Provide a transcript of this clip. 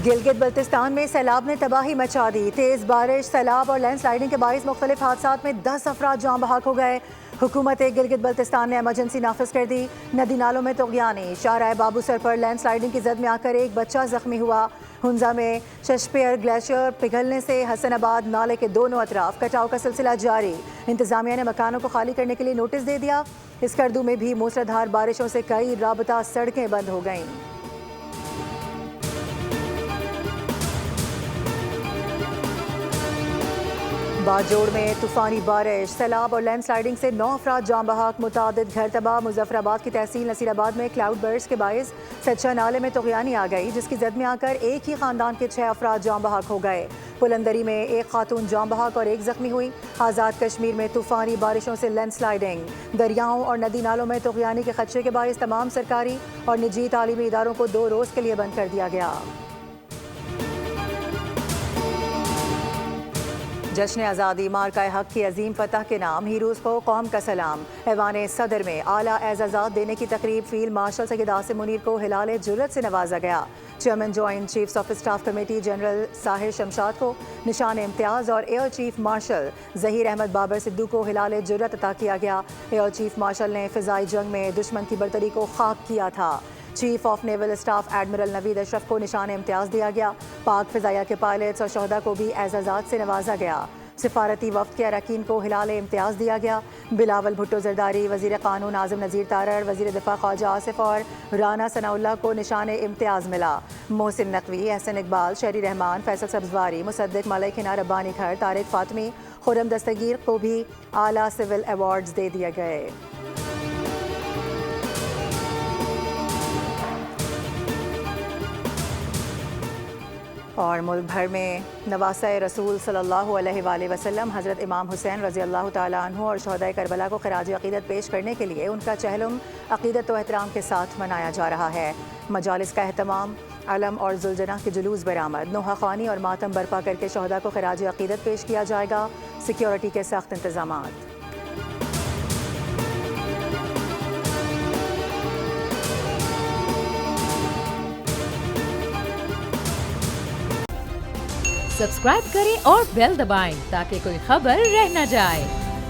گلگت بلتستان میں سیلاب نے تباہی مچا دی۔ تیز بارش، سیلاب اور لینڈ سلائیڈنگ کے باعث مختلف حادثات میں 10 افراد جاں بحق ہو گئے۔ حکومت گلگت بلتستان نے ایمرجنسی نافذ کر دی۔ ندی نالوں میں طغیانی، شاہراہ بابو سر پر لینڈ سلائیڈنگ کی زد میں آ کر ایک بچہ زخمی ہوا۔ ہنزا میں ششپیر گلیشیئر پگھلنے سے حسن آباد نالے کے دونوں اطراف کٹاؤ کا سلسلہ جاری۔ انتظامیہ نے مکانوں کو خالی کرنے کے لیے نوٹس دے دیا۔ اسکردو میں بھی موسلادھار بارشوں سے کئی رابطہ سڑکیں بند ہو گئیں۔ باجوڑ میں طوفانی بارش، سیلاب اور لینڈ سلائیڈنگ سے 9 افراد جاں بحق، متعدد گھر تباہ۔ مظفر آباد کی تحصیل نصیر آباد میں کلاؤڈ برسٹ کے باعث سچا نالے میں طغیانی آ گئی، جس کی زد میں آ کر ایک ہی خاندان کے 6 افراد جاں بحق ہو گئے۔ پلندری میں ایک خاتون جاں بحق اور ایک زخمی ہوئی۔ آزاد کشمیر میں طوفانی بارشوں سے لینڈ سلائیڈنگ، دریاؤں اور ندی نالوں میں طغیانی کے خدشے کے باعث تمام سرکاری اور نجی تعلیمی اداروں کو 2 روز کے لیے بند کر دیا گیا۔ جشن آزادی، مارکہ حق کی عظیم فتح کے نام، ہیروز کو قوم کا سلام۔ ایوان صدر میں اعلیٰ اعزازات دینے کی تقریب، فیلڈ مارشل سید عاصم منیر کو ہلال جرت سے نوازا گیا۔ Chairman joint chiefs of staff committee general Sahir Shamshad کو نشان امتیاز اور air chief marshal Zaheer Ahmed Babar Sidhu کو ہلال جرت عطا کیا گیا۔ ایئر چیف مارشل نے فضائی جنگ میں دشمن کی برتری کو خاک کیا تھا۔ Chief of naval staff admiral Naveed Ashraf کو نشان امتیاز دیا گیا۔ پاک فضائیہ کے پائلٹس اور شہداء کو بھی اعزازات سے نوازا گیا۔ سفارتی وفد کے اراکین کو ہلال امتیاز دیا گیا۔ بلاول بھٹو زرداری، وزیر قانون اعظم نذیر تارڑ، وزیر دفاع خواجہ آصف اور رانا ثناء اللہ کو نشان امتیاز ملا۔ محسن نقوی، احسن اقبال، شہری رحمان، فیصل سبزواری، مصدق ملک ہنا ربانی گھر، طارق فاطمی، خرم دستگیر کو بھی اعلیٰ سول ایوارڈز دے دیے گئے۔ اور ملک بھر میں نواسہ رسول صلی اللہ علیہ وآلہ وسلم حضرت امام حسین رضی اللہ تعالیٰ عنہ اور شہدائے کربلا کو خراج عقیدت پیش کرنے کے لیے ان کا چہلم عقیدت و احترام کے ساتھ منایا جا رہا ہے۔ مجالس کا اہتمام، علم اور ذوالجناح کے جلوس برآمد، نوحہ خوانی اور ماتم برپا کر کے شہداء کو خراج عقیدت پیش کیا جائے گا۔ سیکیورٹی کے سخت انتظامات۔ سبسکرائب کریں اور بیل دبائیں تاکہ کوئی خبر رہ نہ جائے۔